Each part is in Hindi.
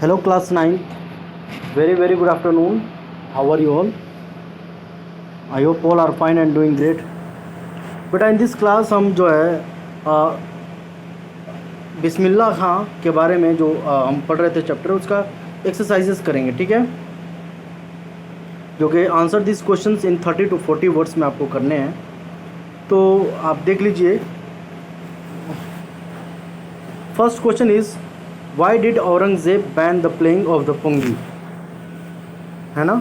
Hello class 9th. Very good afternoon. How are you all? I hope all are fine and doing great. बेटा इन दिस क्लास हम जो है बिस्मिल्लाह खां के बारे में जो हम पढ़ रहे थे चैप्टर उसका एक्सरसाइजेस करेंगे, ठीक है, जो कि answer this questions in 30 to 40 words में आपको करने हैं। तो आप देख लीजिए। First question is why did Aurangzeb ban the playing of the pungi, है ना।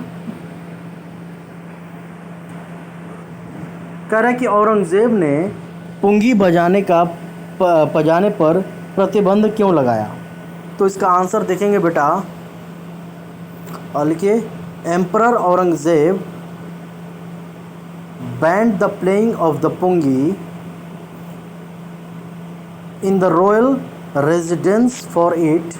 कह रहा है कि औरंगज़ेब ने पुंगी बजाने पर प्रतिबंध क्यों लगाया। तो इसका आंसर देखेंगे बेटा, और लिखिए emperor Aurangzeb banned the playing of the pungi in the royal residence for it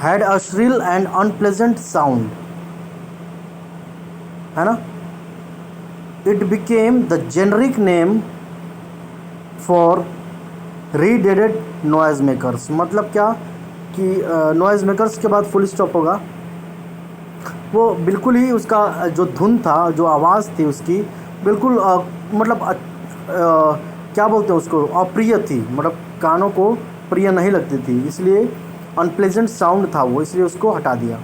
had a shrill and unpleasant sound, है ना। It became the generic name for redated noise makers। मतलब क्या कि नॉइज़ मेकर्स के बाद फुल स्टॉप होगा, वो बिल्कुल ही उसका जो धुन था, जो आवाज़ थी उसकी बिल्कुल मतलब क्या बोलते हैं उसको, अप्रिय थी, मतलब कानों को प्रिय नहीं लगती थी, इसलिए अनप्लेजेंट साउंड था वो, इसलिए उसको हटा दिया,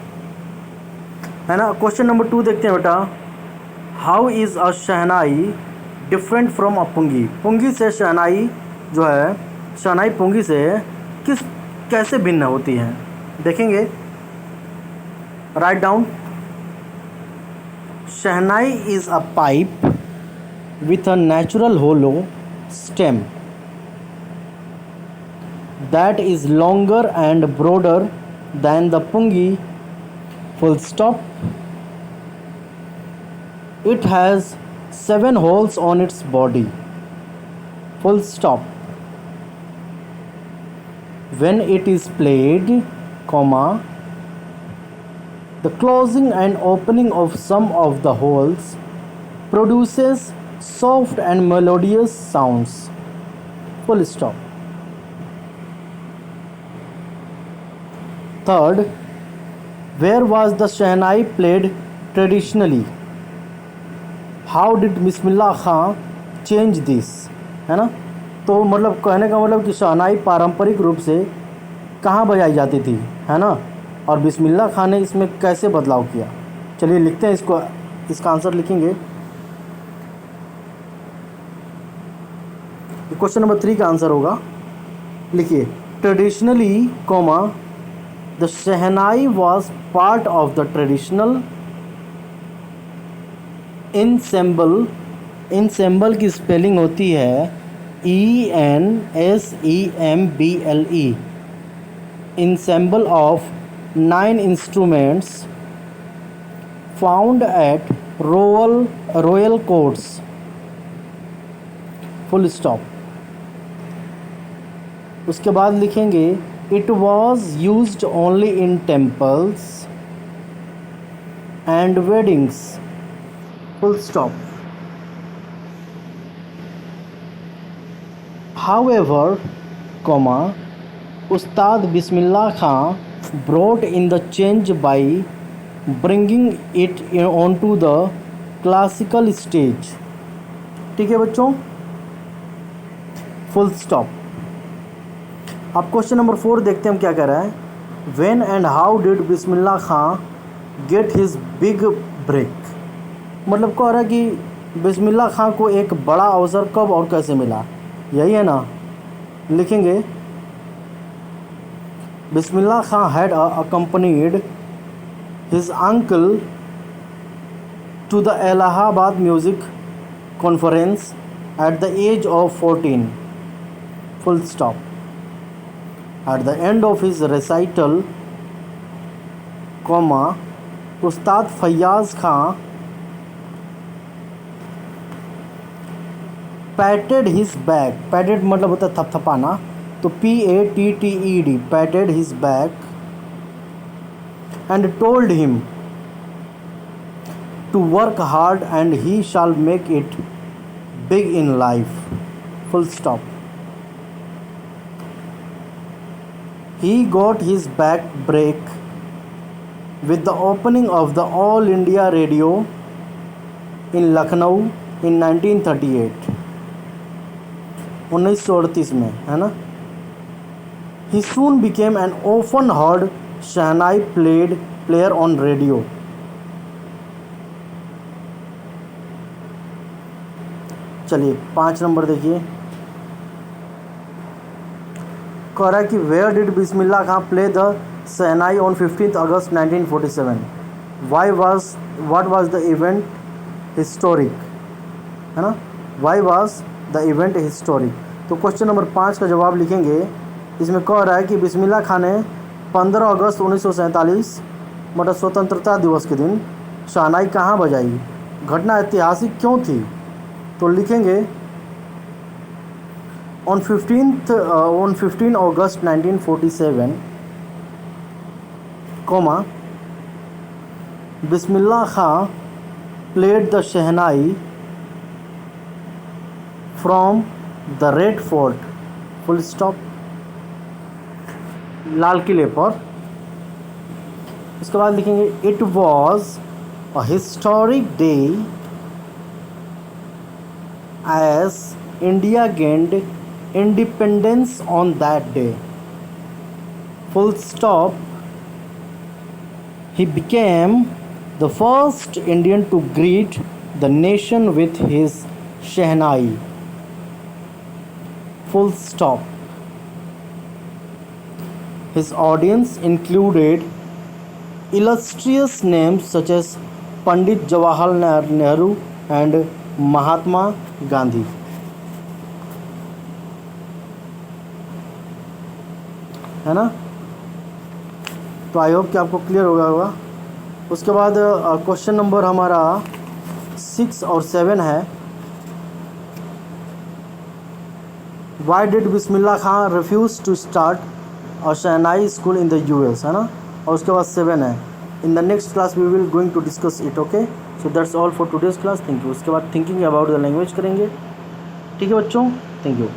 है ना। क्वेश्चन नंबर 2 देखते हैं बेटा। How is a shehnai different from a pungi. Pungi से शहनाई जो है, शहनाई पुंगी से कैसे भिन्न होती है, देखेंगे। Write down. Shehnai is a pipe with a natural hollow stem that is longer and broader than the pungi, full stop. It has 7 holes on its body, full stop. When it is played, comma, the closing and opening of some of the holes produces soft and melodious sounds, full stop. Third, where was the Shehnai played traditionally? How did Bismillah Khan change this, है ना। तो मतलब कहने का मतलब कि शहनाई पारंपरिक रूप से कहाँ बजाई जाती थी, है ना, और बिस्मिल्लाह खां ने इसमें कैसे बदलाव किया। चलिए लिखते हैं इसको, इसका आंसर लिखेंगे। क्वेश्चन नंबर 3 का आंसर होगा, लिखिए traditionally comma The Shehnai was part of the traditional ensemble। ensemble की स्पेलिंग होती है ENSEMBLE। ensemble of 9 instruments found at royal courts, full stop। उसके बाद लिखेंगे It was used only in temples and weddings, full stop। However, comma, Ustad Bismillah Khan brought in the change by bringing it onto the classical stage। ठीक है बच्चों, full stop। अब क्वेश्चन नंबर 4 देखते हैं हम क्या कह रहा है। When and how did Bismillah Khan get his big break. मतलब कह रहा है कि बिस्मिल्लाह खां को एक बड़ा अवसर कब और कैसे मिला, यही है ना। लिखेंगे Bismillah Khan had accompanied his uncle to the Allahabad music conference at the age of 14, full stop. At the end of his recital, comma, Ustad Faiyaz Khan patted his back. Patted मतलब होता है थपथपाना, तो PATTED, patted his back and told him to work hard and he shall make it big in life, full stop. He got his back break with the opening of the All India Radio in Lucknow in 1938, 1938 में, है ना. He soon became an often heard Shehnai player on radio. चलिए 5 नंबर देखिए. कह रहा है कि where did Bismillah Khan play the shehnai on 15 August 1947. What was the event historic, है ना. Why was the event historic. तो क्वेश्चन नंबर 5 का जवाब लिखेंगे. इसमें कह रहा है कि बिस्मिल्लाह खां ने 15 अगस्त 1947 मतलब स्वतंत्रता दिवस के दिन शहनाई कहाँ बजाई, घटना ऐतिहासिक क्यों थी. तो लिखेंगे on 15 August 1947, Bismillah Khan played the Shehnai from the Red Fort, full stop, लाल किले पर. इसके बाद लिखेंगे it was a historic day as India gained independence on that day, full stop. He became the first Indian to greet the nation with his Shehnai, full stop. His audience included illustrious names such as Pandit Jawaharlal Nehru and Mahatma Gandhi. है ना. तो आई होप कि आपको क्लियर हो गया होगा. उसके बाद क्वेश्चन नंबर हमारा 6 और 7 है. Why did Bismillah Khan refuse to start a shehnai school in the US, है ना. और उसके बाद 7 है. In the next class we will going to discuss it. Okay, so that's all for today's class. Thank you. उसके बाद थिंकिंग अबाउट द लैंग्वेज करेंगे. ठीक है बच्चों, थैंक यू.